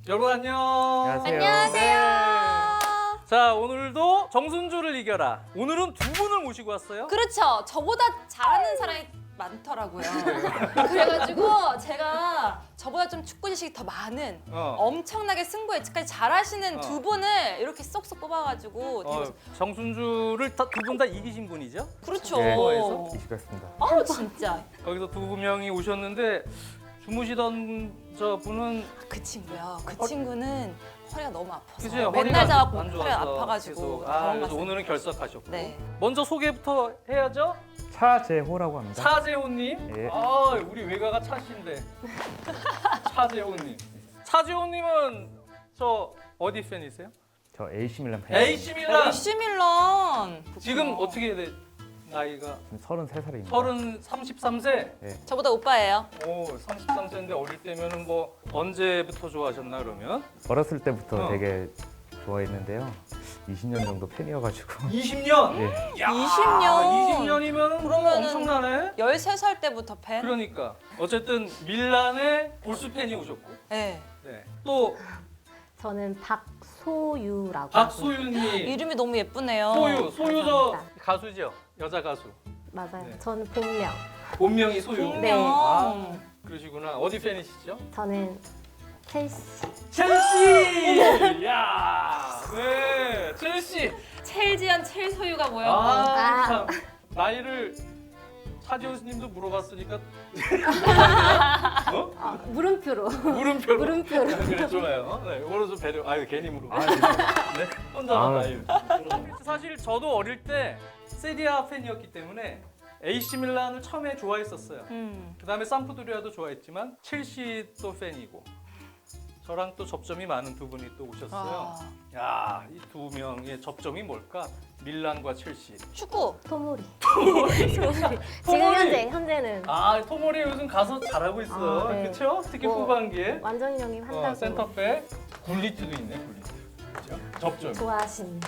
여러분 안녕. 안녕하세요. 자, 오늘도 정순주를 이겨라. 오늘은 두 분을 모시고 왔어요. 그렇죠. 저보다 잘하는 사람이 많더라고요. 그래가지고 제가 저보다 좀 축구 지식이 더 많은 엄청나게 승부 예측까지 잘하시는 두 분을 이렇게 쏙쏙 뽑아가지고 정순주를 두 분 다 이기신 분이죠? 그렇죠. 네. 그거에서? 이겼습니다. 아우 진짜 거기서 두 명이 오셨는데 주무시던 저 분은 그 친구요. 그 친구는 허리가 너무 아파서 그죠? 맨날 허리가 잡아갖고 안 허리가 좋아서 아파가지고 계속, 병원 그래서 갔어요. 오늘은 결석하셨고. 네. 먼저 소개부터 해야죠. 차재호라고 합니다. 차재호님. 예. 아, 우리 외가가 차신데. 차재호님. 차재호님은 저 어디 팬이세요? 저 AC 밀란 팬. AC 밀란. AC 밀란. 지금 어떻게 돼? 나이가 지금 33살입니다. 33세. 저보다 오빠예요. 오, 33세인데 어릴 때면은 뭐 언제부터 좋아하셨나 그러면? 어렸을 때부터 어. 되게 좋아했는데요. 20년 정도 팬이어가지고 20년. 예. 야, 20년. 20년이면은 그러면은 엄청나네. 13살 때부터 팬? 그러니까 어쨌든 밀란의 볼스 팬이 오셨고. 네. 네. 또 저는 박소유라고. 박소윤님. 이름이 너무 예쁘네요. 소유 저 감사합니다. 가수죠. 여자 가수. 맞아요. 네. 저는 본명. 본명이 소유. 분명. 네. 아, 그러시구나. 어디 팬이시죠? 저는 첼시. 첼시. 야. 네. 첼시. 첼지한 첼소유가 뭐야? 아, 참. 나이를 차지호스님도 물어봤으니까 물음표로. 물음표로. 물음표로. 그래 좋아요. 네, 오늘도 배려. 아유 괜히 물어봐. 네, 혼자 아. 나이. 사실 저도 어릴 때 세리아 팬이었기 때문에 AC 밀란을 처음에 좋아했었어요. 그다음에 삼프도리아도 좋아했지만 첼시도 팬이고. 저랑 또 접점이 많은 두 분이 또 오셨어요. 야, 이 두 명의 접점이 뭘까? 밀란과 첼시. 축구. 토모리. 지금 현재는 아, 토모리 요즘 가서 잘하고 있어. 아, 네. 그렇죠? 특히 뭐, 후반기에. 완전히 형님 한다고 센터백 굴리트도 있네, 굴리트. 그렇죠? 접점. 좋아하시는.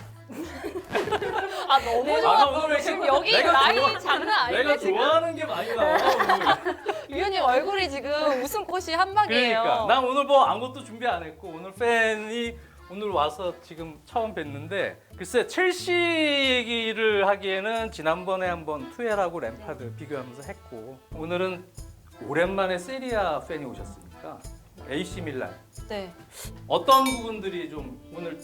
아 너무 나 좋아. 오늘 지금 여기 내가 라인이 좋아- 장난 내가 아닌데 지금. 좋아하는 게 많이 나와. 오늘. 유현님 얼굴이 지금 웃음꽃이 한 방이에요. 그러니까 난 오늘 뭐 아무것도 준비 안 했고 오늘 팬이 오늘 와서 지금 처음 뵀는데 글쎄 첼시 얘기를 하기에는 지난번에 한번 투엘하고 램파드 비교하면서 했고 오늘은 오랜만에 세리아 팬이 오셨으니까 AC 밀란 네. 어떤 부분들이 좀 오늘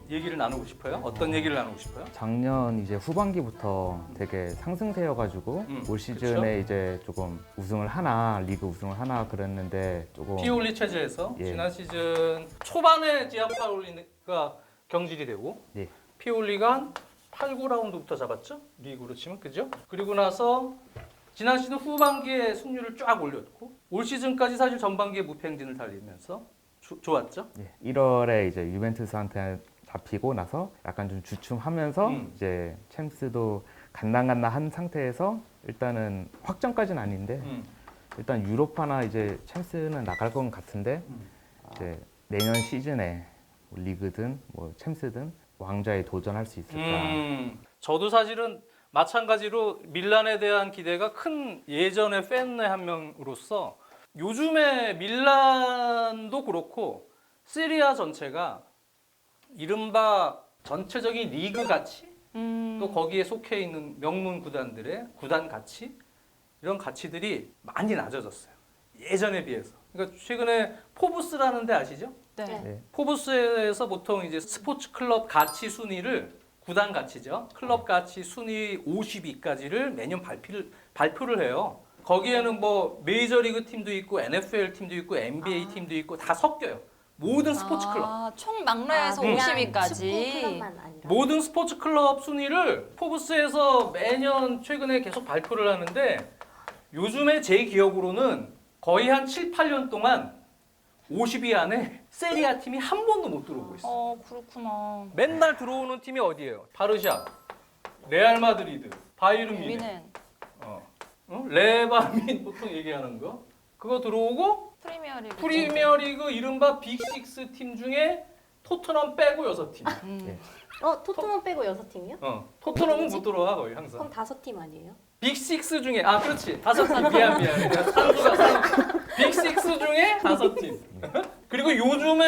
얘기를 나누고 싶어요? 어떤 얘기를 나누고 싶어요? 작년 이제 후반기부터 되게 상승세여가지고 올 시즌에 이제 조금 우승을 하나 리그 우승을 하나 그랬는데 조금 피올리 체제에서 예. 지난 시즌 초반에 지안파올리가 경질이 되고 예. 피올리가 한 8, 9라운드부터 잡았죠? 리그로 치면 그죠? 그리고 나서 지난 시즌 후반기에 승률을 쫙 올렸고 올 시즌까지 사실 전반기에 무패 행진을 달리면서 좋았죠? 예. 1월에 이제 유벤투스한테 잡히고 나서 약간 좀 주춤하면서 이제 챔스도 간당간당한 상태에서 일단은 확정까지는 아닌데 일단 유로파나 이제 챔스는 나갈 건 같은데 이제 내년 시즌에 뭐 리그든 뭐 챔스든 왕좌에 도전할 수 있을까? 저도 사실은 마찬가지로 밀란에 대한 기대가 큰 예전의 팬의 한 명으로서 요즘에 밀란도 그렇고 시리아 전체가 이른바 전체적인 리그 가치 또 거기에 속해 있는 명문 구단들의 구단 가치 이런 가치들이 많이 낮아졌어요. 예전에 비해서. 그러니까 최근에 포브스라는 데 아시죠? 네. 네. 포브스에서 보통 이제 스포츠 클럽 가치 순위를 구단 가치죠. 클럽 가치 순위 50위까지를 매년 발표를 해요. 거기에는 뭐 메이저리그 팀도 있고 NFL 팀도 있고 NBA 팀도 있고 다 섞여요. 모든 스포츠 클럽. 총 막내에서 50위까지. 클럽만 아니라. 모든 스포츠 클럽 순위를 포브스에서 매년 최근에 계속 발표를 하는데 요즘에 제 기억으로는 거의 한 7, 8년 동안 50위 안에 세리아 팀이 한 번도 못 들어오고 있어요. 그렇구나. 맨날 들어오는 팀이 어디예요? 바르샤, 레알 마드리드, 바이에른 뮌헨, 미는 레바민 보통 얘기하는 거 그거 들어오고 프리미어리그. 프리미어리그 이른바 빅6 팀 중에 토트넘 빼고 6팀. 토트넘 빼고 6팀이요? 토트넘은 못 들어와 거의 항상. 그럼 5팀 아니에요? 빅6 중에 그렇지 5팀 미안 내가 산수가 빅6 중에 5팀 그리고 요즘에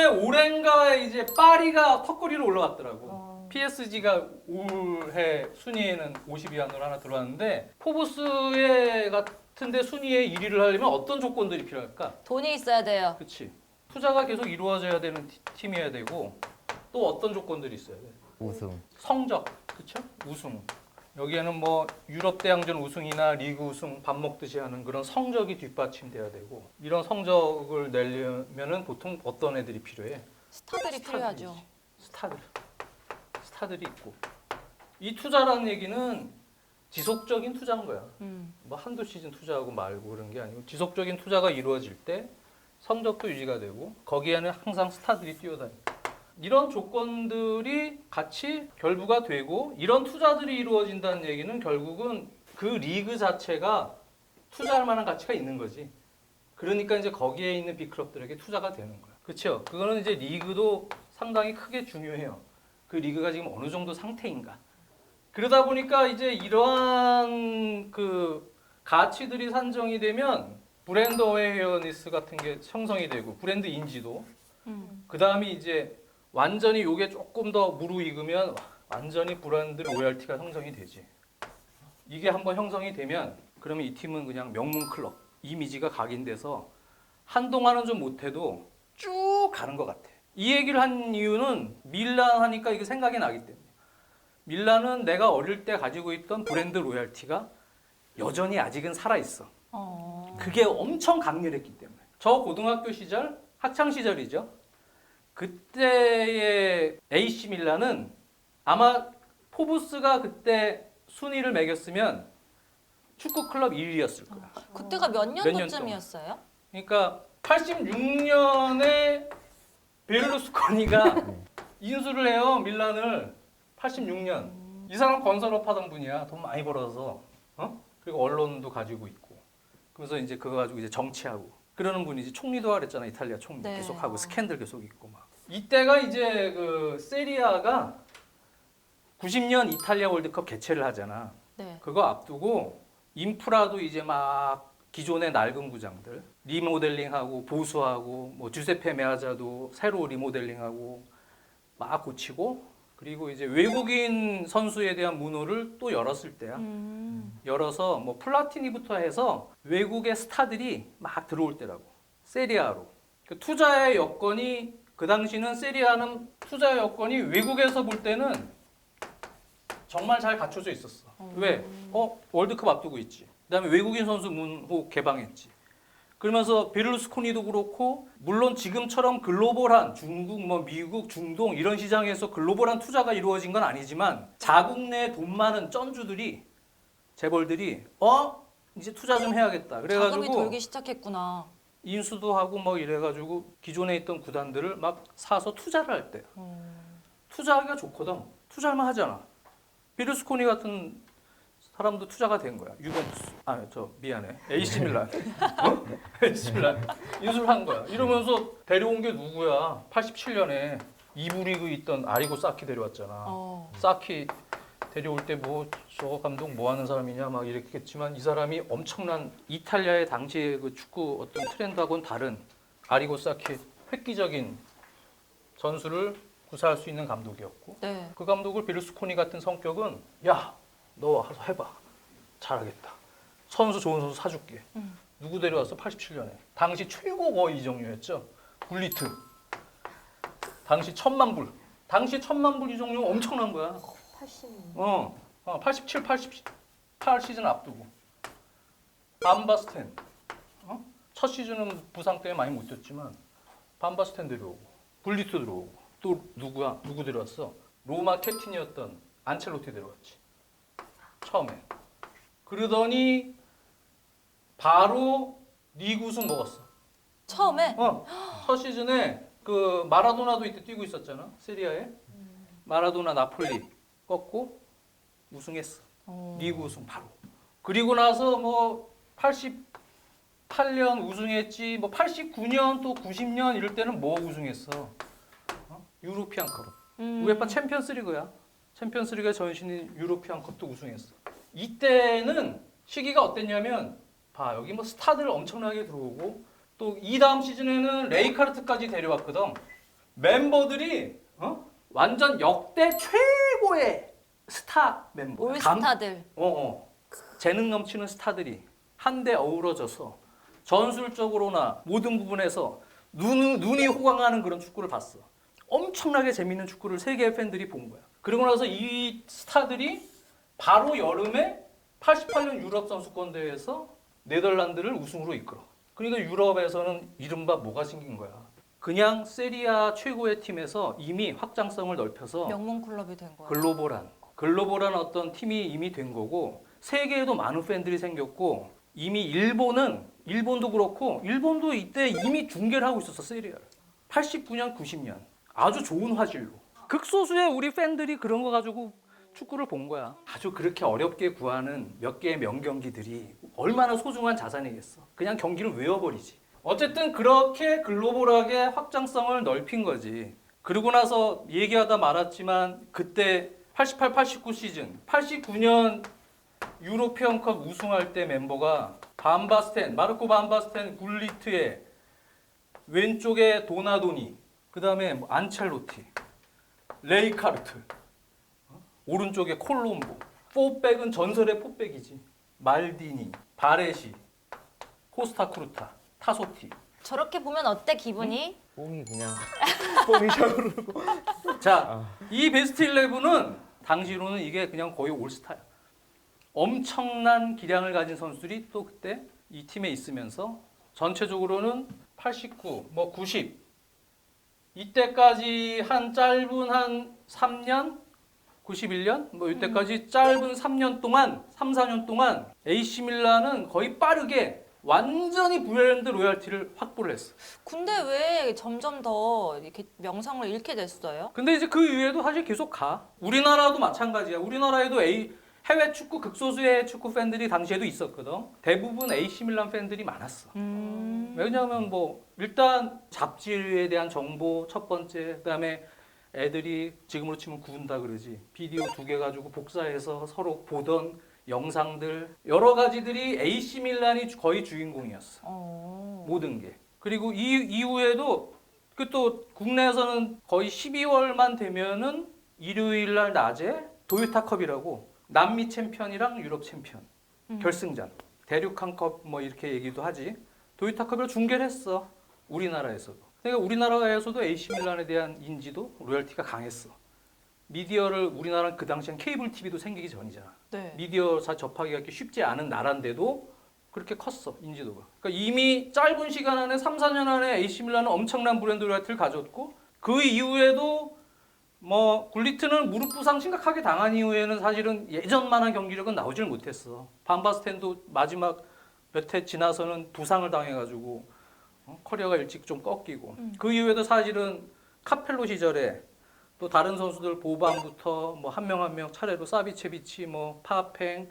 파리가 턱걸이로 올라갔더라고. PSG가 올해 순위에는 50위 안으로 하나 들어왔는데 포브스에 같은데 순위에 1위를 하려면 어떤 조건들이 필요할까? 돈이 있어야 돼요. 그렇지. 투자가 계속 이루어져야 되는 팀이어야 되고 또 어떤 조건들이 있어야 돼? 우승. 성적, 그렇죠? 우승. 여기에는 뭐 유럽 대항전 우승이나 리그 우승 밥 먹듯이 하는 그런 성적이 뒷받침돼야 되고 이런 성적을 내려면은 보통 어떤 애들이 필요해? 스타들이 필요하죠. 스타들이 있고 이 투자라는 얘기는 지속적인 투자인 거야. 뭐 한두 시즌 투자하고 말고 그런 게 아니고 지속적인 투자가 이루어질 때 성적도 유지가 되고 거기에는 항상 스타들이 뛰어다니고 이런 조건들이 같이 결부가 되고 이런 투자들이 이루어진다는 얘기는 결국은 그 리그 자체가 투자할 만한 가치가 있는 거지. 그러니까 이제 거기에 있는 빅클럽들에게 투자가 되는 거야. 그렇죠? 그거는 이제 리그도 상당히 크게 중요해요. 그 리그가 지금 어느 정도 상태인가. 그러다 보니까 이제 이러한 그 가치들이 산정이 되면 브랜드 어웨어니스 같은 게 형성이 되고 브랜드 인지도 그 다음에 이제 완전히 요게 조금 더 무르익으면 완전히 브랜드 로열티가 형성이 되지. 이게 한번 형성이 되면 그러면 이 팀은 그냥 명문 클럽 이미지가 각인돼서 한동안은 좀 못해도 쭉 가는 것 같아. 이 얘기를 한 이유는 밀란 하니까 이게 생각이 나기 때문에. 밀란은 내가 어릴 때 가지고 있던 브랜드 로열티가 여전히 아직은 살아있어. 그게 엄청 강렬했기 때문에. 저 고등학교 시절, 학창 시절이죠. 그때의 AC 밀란은 아마 포브스가 그때 순위를 매겼으면 축구 클럽 1위였을 거야. 그때가 몇 년 년도쯤이었어요? 그러니까 86년에 베를루스코니가 인수를 해요, 밀란을. 86년. 이 사람 건설업 하던 분이야. 돈 많이 벌어서. 그리고 언론도 가지고 있고. 그래서 이제 그거 가지고 이제 정치하고. 그러는 분이지. 총리도 하랬잖아. 이탈리아 총리. 네. 계속 하고 스캔들 계속 있고 막. 이때가 이제 그 세리아가 90년 이탈리아 월드컵 개최를 하잖아. 네. 그거 앞두고 인프라도 이제 막 기존의 낡은 구장들 리모델링하고 보수하고 뭐 주세페 메아자도 새로 리모델링하고 막 고치고 그리고 이제 외국인 선수에 대한 문호를 또 열었을 때야. 열어서 뭐 플라티니부터 해서 외국의 스타들이 막 들어올 때라고. 세리아로. 그 투자의 여건이 그 당시는 세리아는 투자의 여건이 외국에서 볼 때는 정말 잘 갖춰져 있었어. 왜? 월드컵 앞두고 있지. 그다음에 외국인 선수 문호 개방했지. 그러면서 베를루스코니도 그렇고 물론 지금처럼 글로벌한 중국, 뭐 미국, 중동 이런 시장에서 글로벌한 투자가 이루어진 건 아니지만 자국 내 돈 많은 쩐주들이 재벌들이 이제 투자 좀 해야겠다. 자금이 그래가지고 돌기 시작했구나. 인수도 하고 뭐 이래가지고 기존에 있던 구단들을 막 사서 투자를 할 때. 투자하기가 좋거든. 투자할만 하잖아. 베를루스코니 같은 사람도 투자가 된 거야. 유벤투스. 미안해. AC 밀란. AC 밀란. 인수를 한 거야. 이러면서 데려온 게 누구야? 87년에 2부 리그 있던 아리고 사키 데려왔잖아. 사키 데려올 때 뭐 저 감독 뭐 하는 사람이냐 막 이랬겠지만 이 사람이 엄청난 이탈리아의 당시의 그 축구 어떤 트렌드하고는 다른 아리고 사키 획기적인 전술을 구사할 수 있는 감독이었고 네. 그 감독을 베를루스코니 같은 성격은 야, 너 와서 해봐. 잘하겠다. 선수 좋은 선수 사줄게. 누구 데려왔어? 87년에. 당시 최고고 이정료였죠. 굴리트. 당시 1,000만 불. 당시 1,000만 불 이정료 엄청난 거야. 80년. 87, 88 시즌 앞두고. 반바스텐. 첫 시즌은 부상 때문에 많이 못 뛰었지만 반바스텐 데려오고 굴리트 들어오고 또 누구야? 누구 데려왔어? 로마 캡틴이었던 안첼로티 데려왔지. 처음에. 그러더니 바로 리그 우승 먹었어. 처음에? 첫 시즌에 그 마라도나도 이때 뛰고 있었잖아. 세리아에. 마라도나 나폴리 꺾고 우승했어. 리그 우승 바로. 그리고 나서 뭐 88년 우승했지. 뭐 89년 또 90년 이럴 때는 뭐 우승했어. 유로피안컵. 우에파 챔피언스리그야. 챔피언스리그 전신인 유로피안컵도 우승했어. 이때는 시기가 어땠냐면 봐 여기 뭐 스타들 엄청나게 들어오고 또 이 다음 시즌에는 레이카르트까지 데려왔거든. 멤버들이 완전 역대 최고의 스타 멤버. 올스타들. 재능 넘치는 스타들이 한데 어우러져서 전술적으로나 모든 부분에서 눈이 호강하는 그런 축구를 봤어. 엄청나게 재밌는 축구를 세계의 팬들이 본 거야. 그리고 나서 이 스타들이 바로 여름에 88년 유럽 선수권 대회에서 네덜란드를 우승으로 이끌어. 그러니까 유럽에서는 이른바 뭐가 생긴 거야. 그냥 세리아 최고의 팀에서 이미 확장성을 넓혀서 명문 클럽이 된 거야. 글로벌한 어떤 팀이 이미 된 거고 세계에도 많은 팬들이 생겼고 이미 일본도 그렇고 일본도 이때 이미 중계를 하고 있었어 세리아를. 89년, 90년 아주 좋은 화질로. 극소수의 우리 팬들이 그런 거 가지고 축구를 본 거야. 아주 그렇게 어렵게 구하는 몇 개의 명경기들이 얼마나 소중한 자산이겠어. 그냥 경기를 외워버리지. 어쨌든 그렇게 글로벌하게 확장성을 넓힌 거지. 그러고 나서 얘기하다 말았지만 그때 88, 89 시즌, 89년 유로피언컵 우승할 때 멤버가 마르코 반바스텐, 굴리트에 왼쪽에 도나도니, 그 다음에 안첼로티, 레이카르트, 오른쪽에 콜롬보, 포백은 전설의 포백이지. 말디니, 바레시, 코스타크루타, 타소티. 저렇게 보면 어때 기분이? 뽕이 그냥 뽕이 샤오르고. 자, 이 베스트 11은 당시로는 이게 그냥 거의 올스타야. 엄청난 기량을 가진 선수들이 또 그때 이 팀에 있으면서 전체적으로는 89, 90 이때까지 한 짧은 한 3년, 91년 이때까지 짧은 3년 동안, 3, 4년 동안 AC 밀란은 거의 빠르게 완전히 브랜드 로열티를 확보를 했어. 근데 왜 점점 더 이렇게 명성을 잃게 됐어요? 근데 이제 그 이후에도 사실 계속 가. 우리나라도 마찬가지야. 우리나라에도 해외 축구 극소수의 축구 팬들이 당시에도 있었거든. 대부분 AC 밀란 팬들이 많았어. 왜냐하면 일단 잡지에 대한 정보 첫 번째, 그다음에 애들이 지금으로 치면 구운다 그러지. 비디오 2개 가지고 복사해서 서로 보던 영상들 여러 가지들이 AC 밀란이 거의 주인공이었어. 모든 게. 그리고 이후에도 그 또 국내에서는 거의 12월만 되면은 일요일 날 낮에 도요타컵이라고 남미 챔피언이랑 유럽 챔피언 결승전 대륙한컵 이렇게 얘기도 하지. 도요타컵을 중계를 했어. 우리나라에서도. 그러니까 우리나라에서도 AC 밀란에 대한 인지도 로열티가 강했어. 미디어를 우리나라는 그 당시엔 케이블 TV도 생기기 전이잖아. 네. 미디어 접하기가 쉽지 않은 나라인데도 그렇게 컸어 인지도가. 그러니까 이미 짧은 시간 안에 3, 4년 안에 AC 밀란은 엄청난 브랜드 로열티를 가졌고 그 이후에도 굴리트는 무릎 부상 심각하게 당한 이후에는 사실은 예전만한 경기력은 나오질 못했어. 반바스텐도 마지막 몇 해 지나서는 부상을 당해가지고 커리어가 일찍 좀 꺾이고 그 이후에도 사실은 카펠로 시절에 또 다른 선수들 보반부터 한 명 한 명 차례로 사비체비치, 파팽,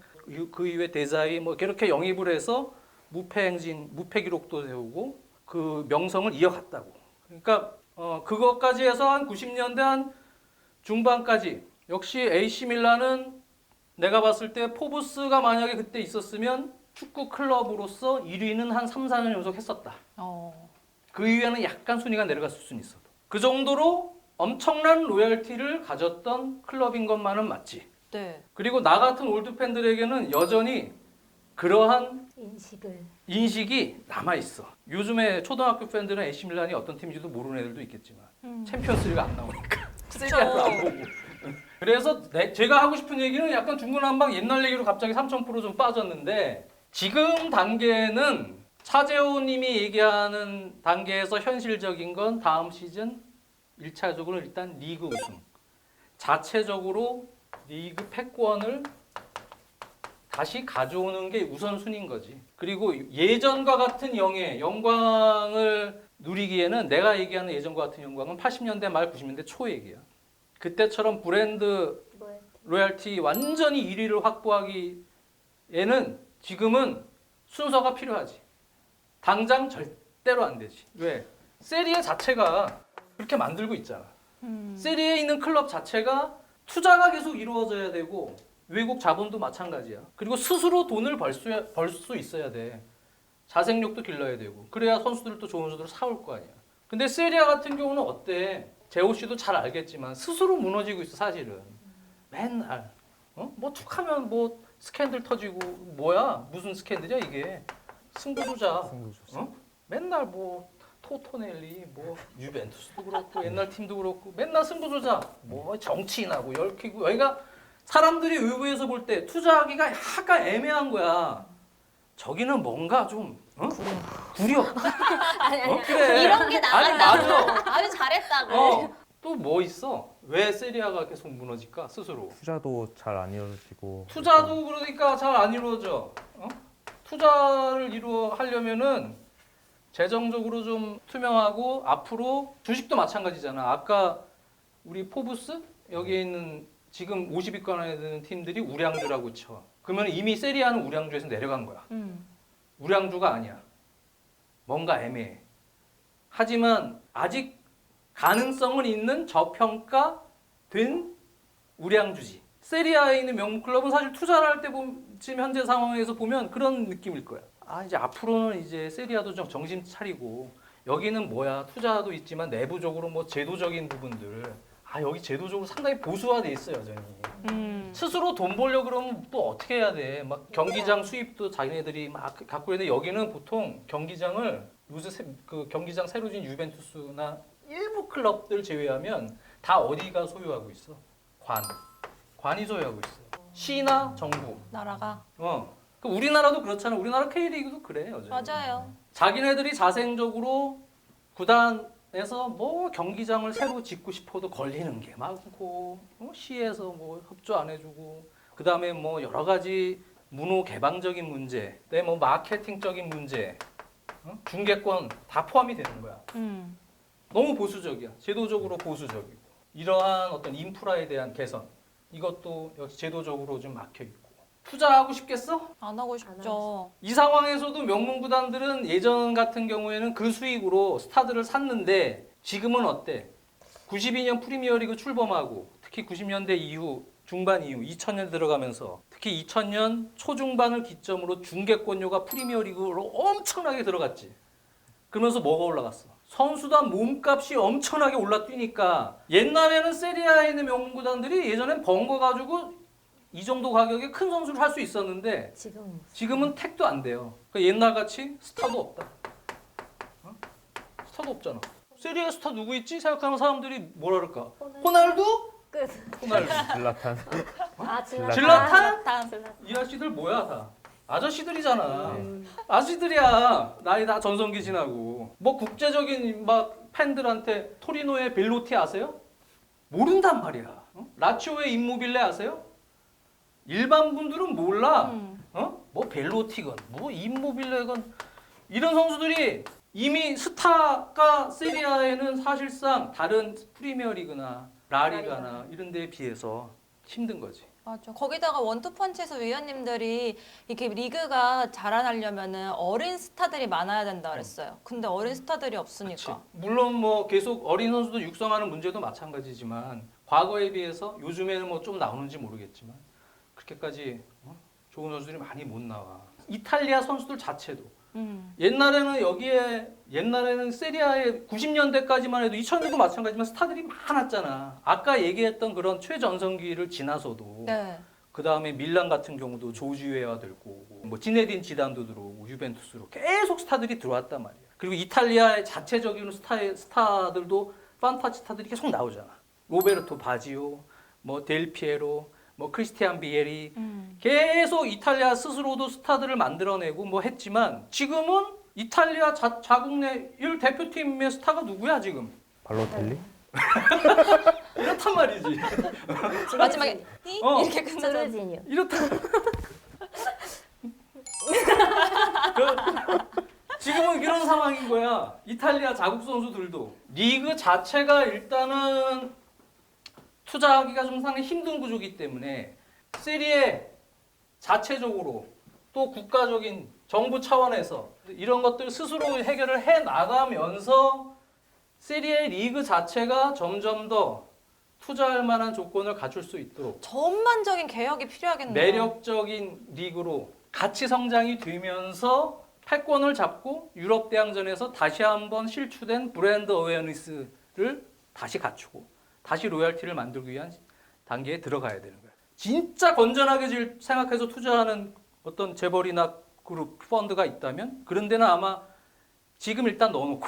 그 이후에 데자이 이렇게 영입을 해서 무패 기록도 세우고 그 명성을 이어갔다고. 그러니까 그것까지 해서 한 90년대 한 중반까지 역시 AC 밀란은 내가 봤을 때 포브스가 만약에 그때 있었으면 축구 클럽으로서 1위는 한 3, 4년 연속 했었다. 그 이후에는 약간 순위가 내려갔을 수는 있어도. 그 정도로 엄청난 로열티를 가졌던 클럽인 것만은 맞지. 네. 그리고 나 같은 올드 팬들에게는 여전히 그러한 인식이 남아있어. 요즘에 초등학교 팬들은 AC 밀란이 어떤 팀인지도 모르는 애들도 있겠지만 챔피언스리가 안 나오니까 세리아도 안 보고. 그래서 제가 하고 싶은 얘기는 약간 중구난방 옛날 얘기로 갑자기 3000% 좀 빠졌는데 지금 단계는 차재호 님이 얘기하는 단계에서 현실적인 건 다음 시즌 1차적으로 일단 리그 우승. 자체적으로 리그 패권을 다시 가져오는 게 우선순위인 거지. 그리고 예전과 같은 영광을 누리기에는 내가 얘기하는 예전과 같은 영광은 80년대 말 90년대 초 얘기야. 그때처럼 브랜드 로열티 완전히 1위를 확보하기에는 지금은 순서가 필요하지. 당장 절대로 안 되지. 왜? 세리에 자체가 그렇게 만들고 있잖아. 세리에 있는 클럽 자체가 투자가 계속 이루어져야 되고 외국 자본도 마찬가지야. 그리고 스스로 돈을 벌 수 있어야 돼. 자생력도 길러야 되고. 그래야 선수들도 좋은 선수들을 사올 거 아니야. 근데 세리아 같은 경우는 어때? 재호 씨도 잘 알겠지만 스스로 무너지고 있어 사실은. 맨날 뭐 툭하면 뭐 스캔들 터지고 뭐야 무슨 스캔들이야 이게 승부조작. 맨날 뭐 토토넬리 뭐 유벤투스도 그렇고 옛날 팀도 그렇고 맨날 승부조작 뭐 정치인하고 얽히고 여기가 사람들이 외부에서 볼 때 투자하기가 약간 애매한 거야. 저기는 뭔가 좀 구려. 아니 그래. 이런 게 아니 나간다고. 맞아. 아주 잘했다고. 또 뭐 있어? 왜 세리아가 계속 무너질까 스스로? 투자도 잘 안 이루어지고 투자도 그러니까 잘 안 이루어져. 투자를 하려면은 재정적으로 좀 투명하고 앞으로 주식도 마찬가지잖아. 아까 우리 포브스 여기에 있는 지금 50위권 안에 드는 팀들이 우량주라고 쳐. 그러면 이미 세리아는 우량주에서 내려간 거야. 우량주가 아니야. 뭔가 애매해. 하지만 아직 가능성은 있는 저평가된 우량주지. 세리아에 있는 명문 클럽은 사실 투자를 할 때 지금 현재 상황에서 보면 그런 느낌일 거야. 아 이제 앞으로는 이제 세리아도 좀 정신 차리고 여기는 뭐야 투자도 있지만 내부적으로 뭐 제도적인 부분들 여기 제도적으로 상당히 보수화돼 있어 여전히. 스스로 돈 벌려 그러면 또 어떻게 해야 돼? 막 경기장 수입도 자기네들이 막 갖고 있는데 여기는 보통 경기장을 요새 그 경기장 새로 진 유벤투스나 일부 클럽들 제외하면 다 어디가 소유하고 있어? 관이 소유하고 있어. 시나 정부. 나라가 그 우리나라도 그렇잖아. 우리나라 K리그도 그래 여전히. 맞아요. 자기네들이 자생적으로 구단에서 뭐 경기장을 새로 짓고 싶어도 걸리는 게 많고 시에서 뭐 협조 안 해주고 그 다음에 뭐 여러 가지 문호 개방적인 문제, 뭐 마케팅적인 문제, 중계권 다 포함이 되는 거야. 너무 보수적이야. 제도적으로 보수적이고 이러한 어떤 인프라에 대한 개선 이것도 역시 제도적으로 좀 막혀 있고 투자하고 싶겠어? 안 하고 싶죠. 이 상황에서도 명문 구단들은 예전 같은 경우에는 그 수익으로 스타들을 샀는데 지금은 어때? 92년 프리미어리그 출범하고 특히 90년대 이후 중반 이후 2000년 들어가면서 특히 2000년 초중반을 기점으로 중계권료가 프리미어리그로 엄청나게 들어갔지. 그러면서 뭐가 올라갔어? 선수단 몸값이 엄청나게 올라뛰니까 옛날에는 세리아에 있는 명문 구단들이 예전엔 번 거 가지고 이 정도 가격에 큰 선수를 할 수 있었는데 지금은 택도 안 돼요. 그러니까 옛날같이 스타도 없다. 스타도 없잖아. 세리아 스타 누구 있지? 생각하는 사람들이 뭐라 그럴까? 호날두? 끝. 호날두. 질라탄 질라탄? 이 아저씨들 뭐야 다? 아저씨들이잖아. 아저씨들이야. 나이 다 전성기 지나고. 뭐 국제적인 막 팬들한테 토리노의 벨로티 아세요? 모른단 말이야. 라치오의 임모빌레 아세요? 일반 분들은 몰라. 뭐 벨로티건, 뭐 임모빌레건 이런 선수들이 이미 스타가 세리아에는 사실상 다른 프리미어리그나 라리가나 이런 데에 비해서 힘든 거지. 맞아. 거기다가 원투펀치에서 위원님들이 이렇게 리그가 자라나려면은 어린 스타들이 많아야 된다 그랬어요. 근데 어린 스타들이 없으니까. 그치. 물론 뭐 계속 어린 선수들 육성하는 문제도 마찬가지지만 과거에 비해서 요즘에는 뭐 좀 나오는지 모르겠지만 그렇게까지 좋은 선수들이 많이 못 나와. 이탈리아 선수들 자체도 옛날에는 세리아에 90년대까지만 해도 2000년대도 마찬가지지만 스타들이 많았잖아. 아까 얘기했던 그런 최전성기를 지나서도 네. 그 다음에 밀란 같은 경우도 조지웨아 들고 뭐 지네딘 지단도 들어오고 유벤투스로 계속 스타들이 들어왔단 말이야. 그리고 이탈리아의 자체적인 스타들도 판타지스타들이 계속 나오잖아. 로베르토 바지오, 뭐 델피에로, 뭐 크리스티안 비에리 계속 이탈리아 스스로도 스타들을 만들어내고 뭐 했지만 지금은 이탈리아 자국 내 대표팀의 스타가 누구야 지금? 발로텔리? 이렇단 말이지. 마지막에 이렇게 끝나잖아. 조르지니요. 이렇다. 지금은 이런 상황인 거야. 이탈리아 자국 선수들도 리그 자체가 일단은 투자하기가 좀 상당히 힘든 구조이기 때문에 세리에 자체적으로 또 국가적인 정부 차원에서 이런 것들 스스로 해결을 해 나가면서 세리에 리그 자체가 점점 더 투자할 만한 조건을 갖출 수 있도록 전반적인 개혁이 필요하겠네요. 매력적인 리그로 같이 성장이 되면서 패권을 잡고 유럽 대항전에서 다시 한번 실추된 브랜드 어웨어니스를 다시 갖추고 다시 로열티를 만들기 위한 단계에 들어가야 되는 거예요. 진짜 건전하게 생각해서 투자하는 어떤 재벌이나 그룹 펀드가 있다면 그런 데는 아마 지금 일단 넣어놓고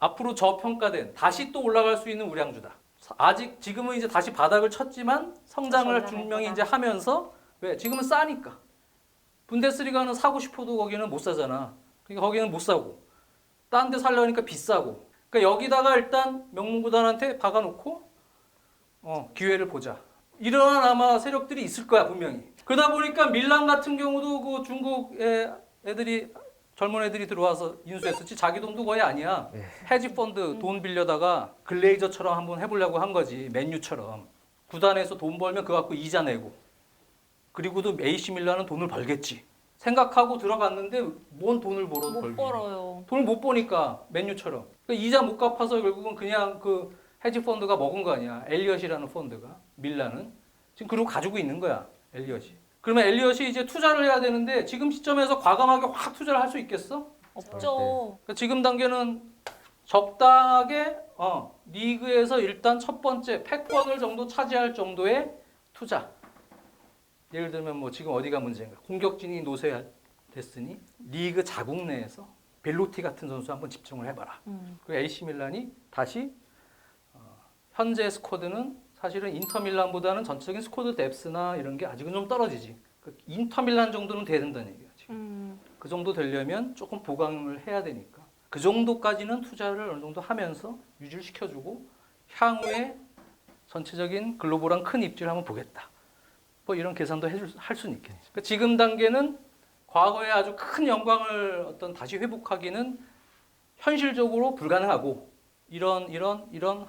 앞으로 저평가된 다시 또 올라갈 수 있는 우량주다. 아직 지금은 이제 다시 바닥을 쳤지만 성장을 분명히 이제 하면서 왜? 지금은 싸니까. 분데스리가는 사고 싶어도 거기는 못 사잖아. 그러니까 거기는 못 사고. 딴 데 살려니까 비싸고. 그러니까 여기다가 일단 명문구단한테 박아놓고 기회를 보자. 이런 아마 세력들이 있을 거야 분명히. 그러다 보니까 밀란 같은 경우도 그 중국의 애들이 젊은 애들이 들어와서 인수했었지 자기 돈도 거의 아니야. 헤지 펀드 돈 빌려다가 글레이저처럼 한번 해보려고 한 거지. 맨유처럼. 구단에서 돈 벌면 그거 갖고 이자 내고. 그리고도 AC 밀란은 돈을 벌겠지. 생각하고 들어갔는데 뭔 돈을 벌어도 못 벌기. 벌어요. 돈을 못 버니까 맨유처럼. 그러니까 이자 못 갚아서 결국은 그냥 그 헤지 펀드가 먹은 거 아니야. 엘리엇이라는 펀드가 밀란은 지금 그러고 가지고 있는 거야. 엘리엇이. 그러면 엘리엇이 이제 투자를 해야 되는데 지금 시점에서 과감하게 확 투자를 할 수 있겠어? 없죠. 그러니까 지금 단계는 적당하게 리그에서 일단 첫 번째 패권을 정도 차지할 정도의 투자. 예를 들면 뭐 지금 어디가 문제인가? 공격진이 노쇠됐으니 리그 자국 내에서 벨로티 같은 선수 한번 집중을 해봐라. 그리고 AC 밀란이 다시 현재 스쿼드는 사실은 인터 밀란보다는 전체적인 스쿼드 뎁스나 이런 게 아직은 좀 떨어지지. 인터 밀란 정도는 돼야 된다는 얘기야 지금. 그 정도 되려면 조금 보강을 해야 되니까 그 정도까지는 투자를 어느 정도 하면서 유지를 시켜주고 향후에 전체적인 글로벌한 큰 입지를 한번 보겠다. 뭐 이런 계산도 할 수는 있겠지. 그러니까 지금 단계는 과거에 아주 큰 영광을 어떤 다시 회복하기는 현실적으로 불가능하고 이런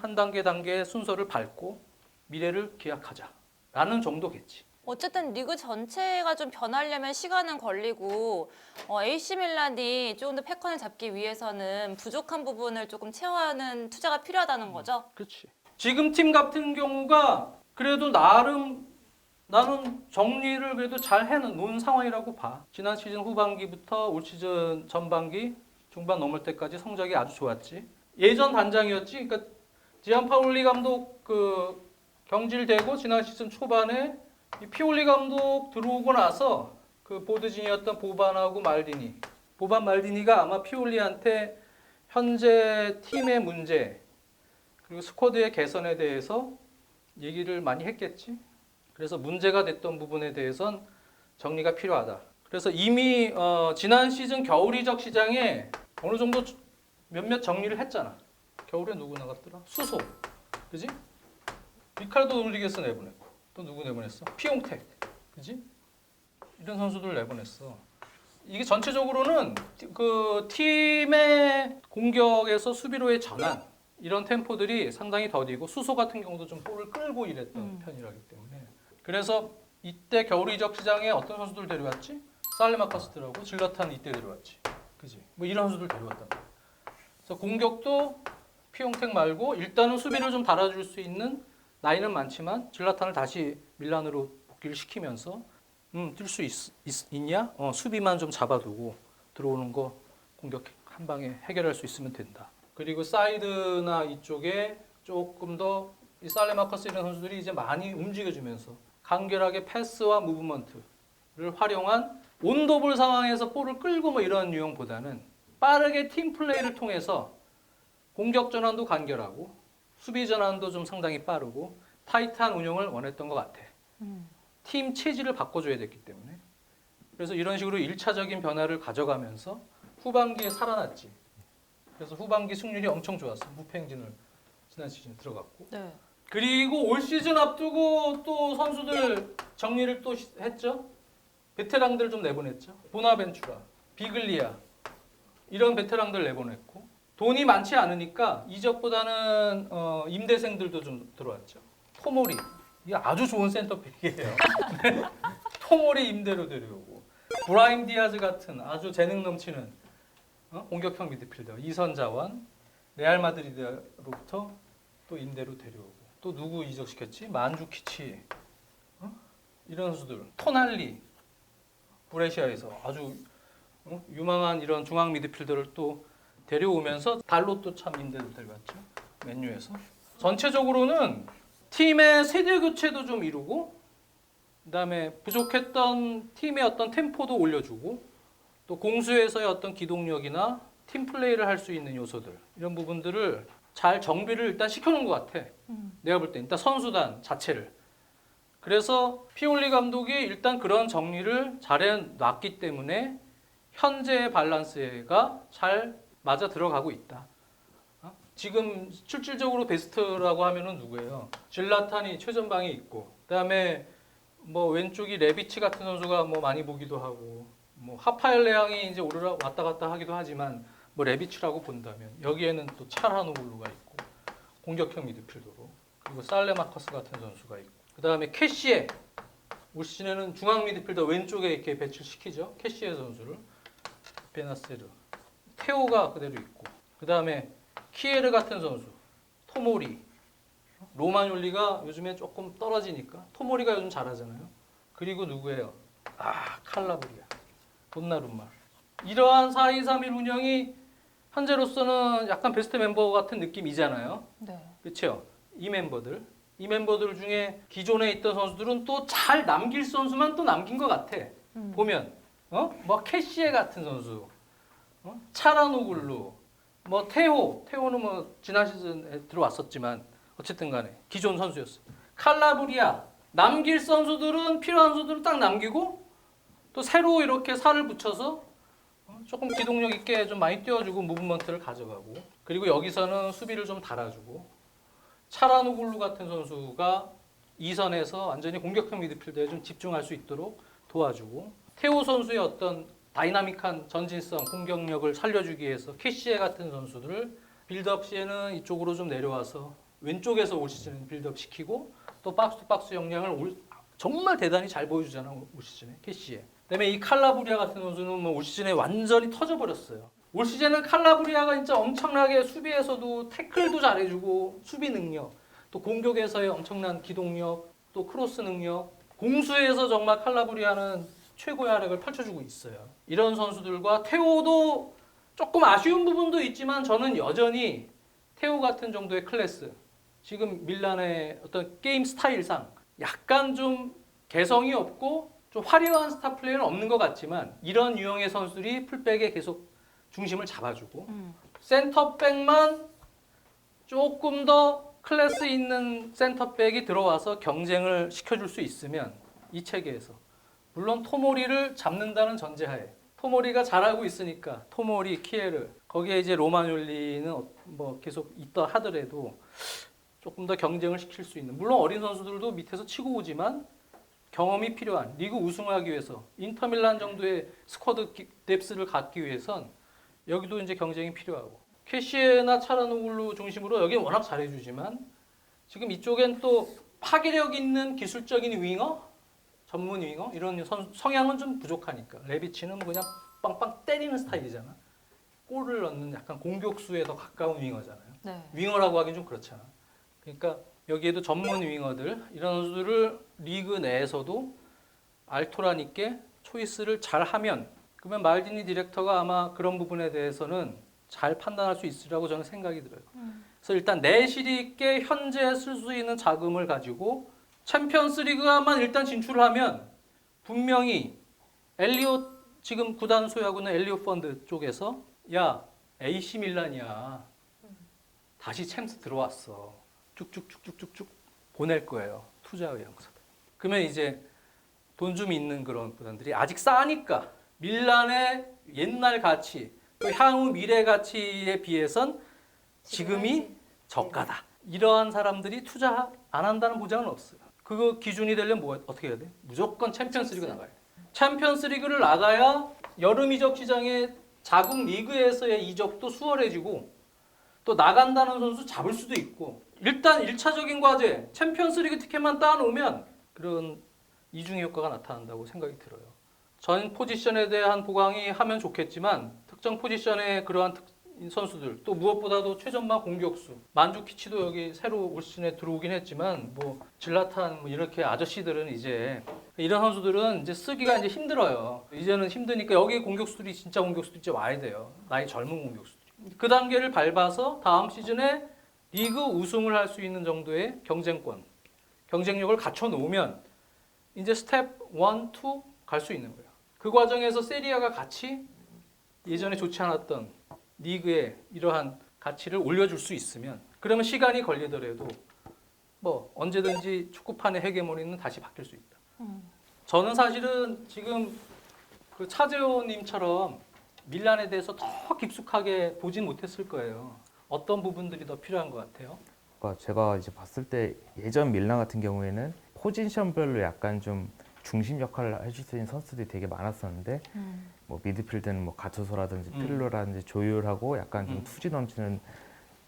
한 단계의 순서를 밟고 미래를 기약하자라는 정도겠지. 어쨌든 리그 전체가 좀 변하려면 시간은 걸리고 AC 밀란이 조금 더 패권을 잡기 위해서는 부족한 부분을 조금 채워하는 투자가 필요하다는 거죠. 그렇지. 지금 팀 같은 경우가 그래도 나름 나는 정리를 그래도 잘 해놓은 상황이라고 봐. 지난 시즌 후반기부터 올 시즌 전반기 중반 넘을 때까지 성적이 아주 좋았지. 예전 단장이었지. 그러니까 지안파올리 감독 그 경질되고 지난 시즌 초반에 이 피올리 감독 들어오고 나서 그 보드진이었던 보반하고 말디니. 보반 말디니가 아마 피올리한테 현재 팀의 문제 그리고 스쿼드의 개선에 대해서 얘기를 많이 했겠지. 그래서 문제가 됐던 부분에 대해선 정리가 필요하다. 그래서 이미 지난 시즌 겨울 이적 시장에 어느 정도 몇몇 정리를 했잖아. 겨울에 누구 나갔더라? 수소, 그지? 리카르도 로드리게스 내보냈고 또 누구 내보냈어? 피용텍, 그지? 이런 선수들 내보냈어. 이게 전체적으로는 그 팀의 공격에서 수비로의 전환 이런 템포들이 상당히 더디고 수소 같은 경우도 좀 볼을 끌고 이랬던 편이라기 때문에. 그래서 이때 겨울 이적 시장에 어떤 선수들 데려왔지? 살레마카스들하고 질라탄 이때 데려왔지. 그지? 뭐 이런 선수들 데려왔단 말이야. 그래서 공격도 피용텍 말고 일단은 수비를 좀 달아줄 수 있는 나이는 많지만 질라탄을 다시 밀란으로 복귀를 시키면서 뛸 수 있냐? 수비만 좀 잡아두고 들어오는 거 공격 한 방에 해결할 수 있으면 된다. 그리고 사이드나 이쪽에 조금 더 이 살레마카스 이런 선수들이 이제 많이 움직여주면서 간결하게 패스와 무브먼트를 활용한 온더볼 상황에서 볼을 끌고 뭐 이런 유형보다는 빠르게 팀 플레이를 통해서 공격 전환도 간결하고 수비 전환도 좀 상당히 빠르고 타이트한 운영을 원했던 것 같아. 팀 체질을 바꿔줘야 됐기 때문에. 그래서 이런 식으로 1차적인 변화를 가져가면서 후반기에 살아났지. 그래서 후반기 승률이 엄청 좋았어. 무패 행진을 지난 시즌 들어갔고. 네. 그리고 올 시즌 앞두고 또 선수들 정리를 또 했죠. 베테랑들 좀 내보냈죠. 보나벤추라, 비글리아 이런 베테랑들 내보냈고 돈이 많지 않으니까 이적보다는 임대생들도 좀 들어왔죠. 토모리 이게 아주 좋은 센터백이에요. 토모리 임대로 데려오고 브라임 디아즈 같은 아주 재능 넘치는 공격형 미드필더 이선 자원 레알 마드리드로부터 또 임대로 데려오고 또 누구 이적시켰지? 만주키치 이런 선수들 토날리 브레시아에서 아주 유망한 이런 중앙 미드필더를 또 데려오면서 달로 또 참 임대를 데려왔죠. 맨유에서 전체적으로는 팀의 세대 교체도 좀 이루고 그다음에 부족했던 팀의 어떤 템포도 올려주고 또 공수에서의 어떤 기동력이나 팀 플레이를 할 수 있는 요소들 이런 부분들을 잘 정비를 일단 시켜놓은 것 같아. 내가 볼 때 일단 선수단 자체를. 그래서 피올리 감독이 일단 그런 정리를 잘 해놨기 때문에 현재의 밸런스가 잘 맞아 들어가고 있다. 지금 실질적으로 베스트라고 하면은 누구예요? 질라탄이 최전방에 있고, 그다음에 뭐 왼쪽이 레비치 같은 선수가 뭐 많이 보기도 하고, 뭐 하파엘 레앙이 이제 오르락 왔다 갔다 하기도 하지만 뭐 레비치라고 본다면 여기에는 또 차라노글루가 있고 공격형 미드필더로 그리고 살레마커스 같은 선수가 있고, 그다음에 캐시에 올 시즌에는 중앙 미드필더 왼쪽에 이렇게 배치를 시키죠. 캐시에 선수를 베나세르, 테오가 그대로 있고, 그다음에 키에르 같은 선수, 토모리, 로마뇰리가 요즘에 조금 떨어지니까 토모리가 요즘 잘하잖아요. 그리고 누구예요? 칼라브리아, 돈나룸마. 이러한 4-2-3-1 운영이 현재로서는 약간 베스트 멤버 같은 느낌이잖아요. 네. 그렇죠? 이 멤버들 중에 기존에 있던 선수들은 또 잘 남길 선수만 또 남긴 것 같아. 보면 뭐 캐시에 같은 선수, 차라노글루, 뭐 테오는 뭐 지난 시즌에 들어왔었지만 어쨌든 간에 기존 선수였어. 칼라브리아, 남길 선수들은 필요한 선수들은 딱 남기고 또 새로 이렇게 살을 붙여서 조금 기동력 있게 좀 많이 띄워주고 무브먼트를 가져가고, 그리고 여기서는 수비를 좀 달아주고, 차라노글루 같은 선수가 2선에서 완전히 공격형 미드필더에 좀 집중할 수 있도록 도와주고, 테오 선수의 어떤 다이나믹한 전진성 공격력을 살려주기 위해서 캐시에 같은 선수들을 빌드업 시에는 이쪽으로 좀 내려와서 왼쪽에서 올 시즌에 빌드업 시키고, 또 박스 투 박스 역량을 정말 대단히 잘 보여주잖아 올 시즌에 캐시에. 그다음에 이 칼라브리아 같은 선수는 뭐 올 시즌에 완전히 터져버렸어요. 올 시즌은 칼라브리아가 진짜 엄청나게 수비에서도 태클도 잘해주고 수비 능력, 또 공격에서의 엄청난 기동력, 또 크로스 능력, 공수에서 정말 칼라브리아는 최고의 활약을 펼쳐주고 있어요. 이런 선수들과 테오도 조금 아쉬운 부분도 있지만 저는 여전히 테오 같은 정도의 클래스, 지금 밀란의 어떤 게임 스타일상 약간 좀 개성이 없고 좀 화려한 스타 플레이는 없는 것 같지만 이런 유형의 선수들이 풀백에 계속 중심을 잡아주고 센터백만 조금 더 클래스 있는 센터백이 들어와서 경쟁을 시켜줄 수 있으면 이 체계에서, 물론 토모리를 잡는다는 전제하에, 토모리가 잘하고 있으니까 토모리, 키에르, 거기에 이제 로마뇰리는 뭐 계속 있다 하더라도 조금 더 경쟁을 시킬 수 있는, 물론 어린 선수들도 밑에서 치고 오지만 경험이 필요한, 리그 우승하기 위해서 인터밀란 정도의 스쿼드 뎁스를 갖기 위해선 여기도 이제 경쟁이 필요하고, 캐시에나 차라노글루 중심으로 여기는 워낙 잘해주지만 지금 이쪽엔 또 파괴력 있는 기술적인 윙어, 전문 윙어 이런 성향은 좀 부족하니까 레비치는 그냥 빵빵 때리는 스타일이잖아. 골을 넣는 약간 공격수에 더 가까운 윙어잖아요. 네. 윙어라고 하긴 좀 그렇잖아. 그러니까 여기에도 전문 윙어들, 이런 선수들을 리그 내에서도 알토란 있게 초이스를 잘 하면, 그러면 말디니 디렉터가 아마 그런 부분에 대해서는 잘 판단할 수 있으리라고 저는 생각이 들어요. 그래서 일단 내실 있게 현재 쓸 수 있는 자금을 가지고 챔피언스 리그만 일단 진출을 하면 분명히 엘리엇, 지금 구단 소유하고 있는 엘리엇 펀드 쪽에서 야 AC 밀란이야 다시 챔스 들어왔어 쭉쭉쭉쭉쭉쭉 보낼 거예요, 투자 의향서들. 그러면 이제 돈 좀 있는 그런 구단들이 아직 싸니까 밀란의 옛날 가치, 또 향후 미래 가치에 비해선 지금이 저가다. 이러한 사람들이 투자 안 한다는 보장은 없어요. 그거 기준이 되려면 뭐 어떻게 해야 돼? 무조건 챔피언스리그 나가야 돼. 챔피언스리그를 나가야 여름 이적 시장에 자국 리그에서의 이적도 수월해지고 또 나간다는 선수 잡을 수도 있고, 일단 1차적인 과제 챔피언스리그 티켓만 따놓으면 그런 이중의 효과가 나타난다고 생각이 들어요. 전 포지션에 대한 보강이 하면 좋겠지만 특정 포지션의 그러한 선수들, 또 무엇보다도 최전방 공격수, 만주키치도 여기 새로 올 시즌에 들어오긴 했지만 뭐 질라탄 뭐 이렇게 아저씨들은 이제 이런 선수들은 이제 쓰기가 이제 힘들어요. 이제는 힘드니까 여기 공격수들이 진짜 공격수들이 이제 와야 돼요. 나이 젊은 공격수들이. 그 단계를 밟아서 다음 시즌에 리그 우승을 할 수 있는 정도의 경쟁력을 갖춰 놓으면 이제 스텝 1, 2 갈 수 있는 거예요. 그 과정에서 세리아가 같이 예전에 좋지 않았던 리그의 이러한 가치를 올려줄 수 있으면 그러면 시간이 걸리더라도 뭐 언제든지 축구판의 헤게모니는 다시 바뀔 수 있다. 저는 사실은 지금 그 차재호님처럼 밀란에 대해서 더 깊숙하게 보진 못했을 거예요. 어떤 부분들이 더 필요한 것 같아요? 그러니까 제가 이제 봤을 때 예전 밀란 같은 경우에는 포지션별로 약간 좀 중심 역할을 해줄 수 있는 선수들이 되게 많았었는데 뭐 미드필드는 뭐 가투소라든지 pirlo라든지 조율하고 약간 좀 투지 넘치는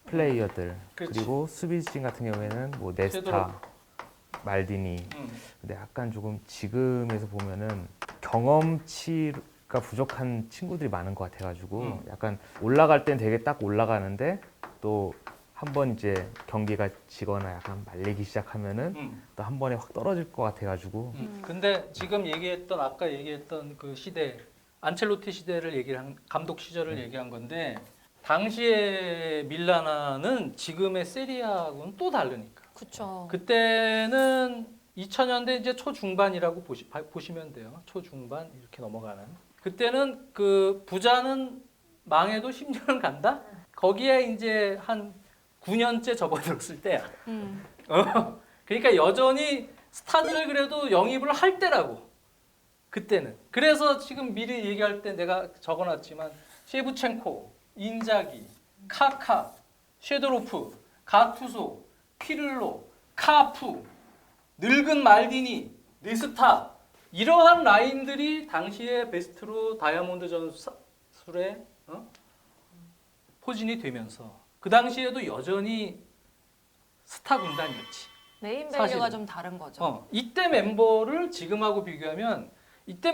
플레이어들 그치. 그리고 수비진 같은 경우에는 뭐 네스타, 말디니 근데 약간 조금 지금에서 보면은 경험치가 부족한 친구들이 많은 것 같아가지고 약간 올라갈 땐 되게 딱 올라가는데 또 한 번 이제 경기가 지거나 약간 말리기 시작하면은 또 한 번에 확 떨어질 것 같아가지고 근데 지금 아까 얘기했던 그 시대, 안첼로티 시대를 감독 시절을 얘기한 건데 당시에 밀라나는 지금의 세리아하고는 또 다르니까. 그렇죠. 그때는 2000년대 이제 초중반이라고 보시면 돼요. 초중반 이렇게 넘어가는. 그때는 그 부자는 망해도 10년은 간다? 거기에 이제 한 9년째 접어들었을 때야. 그러니까 여전히 스타들을 그래도 영입을 할 때라고. 그때는. 그래서 지금 미리 얘기할 때 내가 적어놨지만 셰브첸코, 인자기, 카카, 쉐도로프, 가투소, 피를로, 카프, 늙은 말디니, 네스타 이러한 라인들이 당시에 베스트로 다이아몬드 전술의 포진이 되면서 그 당시에도 여전히 스타 군단이었지. 메인 밸류가 사실은. 좀 다른 거죠. 이때 멤버를 지금하고 비교하면 이때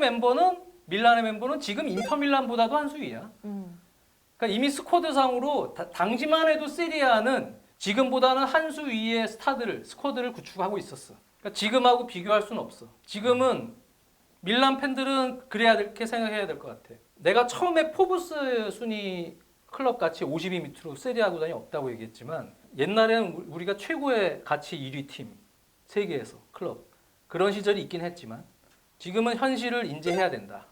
밀란의 멤버는 지금 인터밀란보다도 한 수위야. 그러니까 이미 스쿼드상으로 당시만 해도 세리아는 지금보다는 한 수 위의 스쿼드를 구축하고 있었어. 그러니까 지금하고 비교할 수는 없어. 지금은 밀란 팬들은 그렇게 생각해야 될 것 같아. 내가 처음에 포브스 순위 클럽 가치 50위 밑으로 세리아 구단이 없다고 얘기했지만 옛날에는 우리가 최고의 가치 1위 팀 세계에서 클럽 그런 시절이 있긴 했지만 지금은 현실을 인지해야 된다.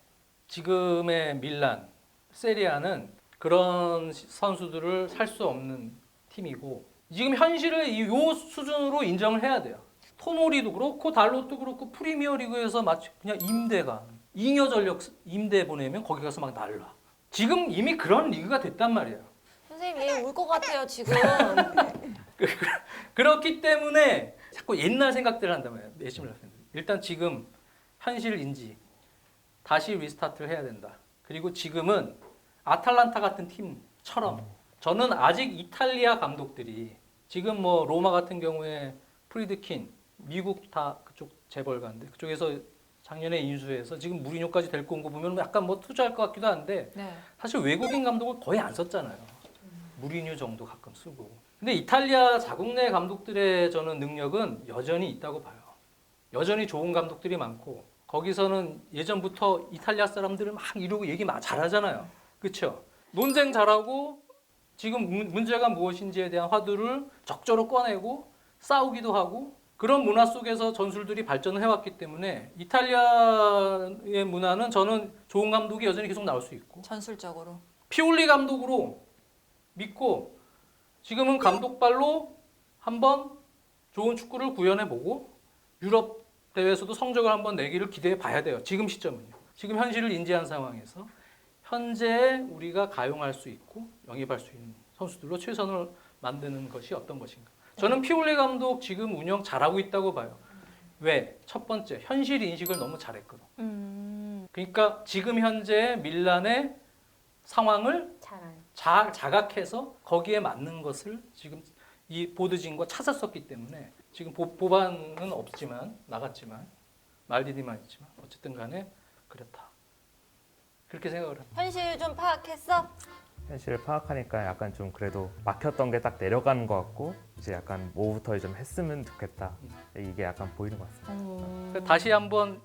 지금의 밀란, 세리아는 그런 선수들을 살 수 없는 팀이고 지금 현실을 이 수준으로 인정을 해야 돼요. 토모리도 그렇고 달롯도 그렇고 프리미어리그에서 마치 그냥 잉여 전력 임대 보내면 거기 가서 막 날라. 지금 이미 그런 리그가 됐단 말이에요. 선생님 울 것 같아요 지금. 그렇기 때문에 자꾸 옛날 생각들을 한단 말이에요. 에시밀라 팬들. 일단 지금 현실 인지 다시 리스타트를 해야 된다. 그리고 지금은 아탈란타 같은 팀처럼 저는 아직 이탈리아 감독들이 지금 뭐 로마 같은 경우에 프리드킨 미국 다 그쪽 재벌가인데 그쪽에서 작년에 인수해서 지금 무리뉴까지 데리고 온 거 보면 약간 뭐 투자할 것 같기도 한데 네. 사실 외국인 감독을 거의 안 썼잖아요. 무리뉴 정도 가끔 쓰고. 근데 이탈리아 자국 내 감독들의 저는 능력은 여전히 있다고 봐요. 여전히 좋은 감독들이 많고 거기서는 예전부터 이탈리아 사람들을 막 이러고 얘기 잘하잖아요. 그렇죠? 논쟁 잘하고 지금 문제가 무엇인지에 대한 화두를 적절히 꺼내고 싸우기도 하고 그런 문화 속에서 전술들이 발전을 해왔기 때문에 이탈리아의 문화는 저는 좋은 감독이 여전히 계속 나올 수 있고 전술적으로. 피올리 감독으로 믿고 지금은 감독발로 한번 좋은 축구를 구현해보고 유럽 대회에서도 성적을 한번 내기를 기대해 봐야 돼요. 지금 시점은요. 지금 현실을 인지한 상황에서 현재 우리가 가용할 수 있고 영입할 수 있는 선수들로 최선을 만드는 것이 어떤 것인가. 저는 피올리 감독 지금 운영 잘하고 있다고 봐요. 왜? 첫 번째, 현실 인식을 너무 잘했거든. 그러니까 지금 현재 밀란의 상황을 자각해서 거기에 맞는 것을 지금 이 보드진과 찾았었기 때문에 지금 보반은 없지만 나갔지만 말디니만 있지만 어쨌든 간에 그렇다. 그렇게 생각을 합니다. 현실 좀 파악했어? 현실을 파악하니까 약간 좀 그래도 막혔던 게 딱 내려가는 것 같고 이제 약간 뭐부터 좀 했으면 좋겠다 이게 약간 보이는 것 같습니다. 다시 한번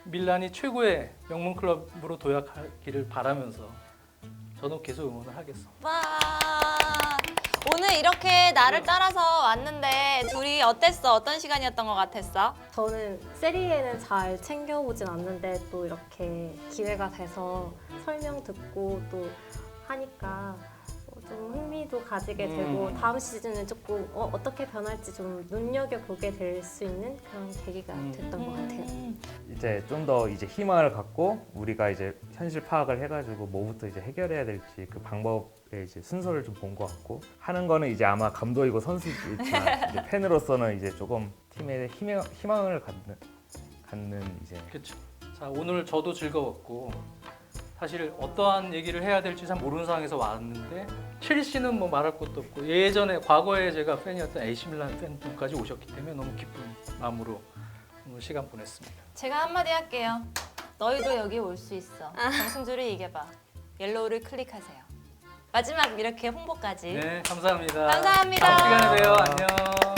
밀란이 최고의 명문 클럽으로 도약하기를 바라면서 저도 계속 응원을 하겠어. 와 오늘 이렇게 나를 따라서 왔는데 둘이 어땠어? 어떤 시간이었던 것 같았어? 저는 세리에는 잘 챙겨보진 않는데 또 이렇게 기회가 돼서 설명 듣고 또 하니까 좀 흥미도 가지게 되고 다음 시즌은 조금 어떻게 변할지 좀 눈여겨보게 될 수 있는 그런 계기가 됐던 것 같아요. 이제 좀 더 이제 희망을 갖고 우리가 이제 현실 파악을 해가지고 뭐부터 이제 해결해야 될지 그 방법의 이제 순서를 좀 본 것 같고 하는 거는 이제 아마 감독이고 선수지만 이제 팬으로서는 이제 조금 팀에 희망을 갖는 이제 그렇죠. 자, 오늘 저도 즐거웠고 사실 어떠한 얘기를 해야 될지 잘 모르는 상황에서 왔는데 첼시는 뭐 말할 것도 없고 예전에 과거에 제가 팬이었던 AC 밀란 팬분까지 오셨기 때문에 너무 기쁜 마음으로 오늘 시간 보냈습니다. 제가 한마디 할게요. 너희도 여기 올 수 있어. 정승주를 이겨봐. 옐로우를 클릭하세요. 마지막 이렇게 홍보까지. 네, 감사합니다. 감사합니다. 다음 시간에 봬요. 안녕.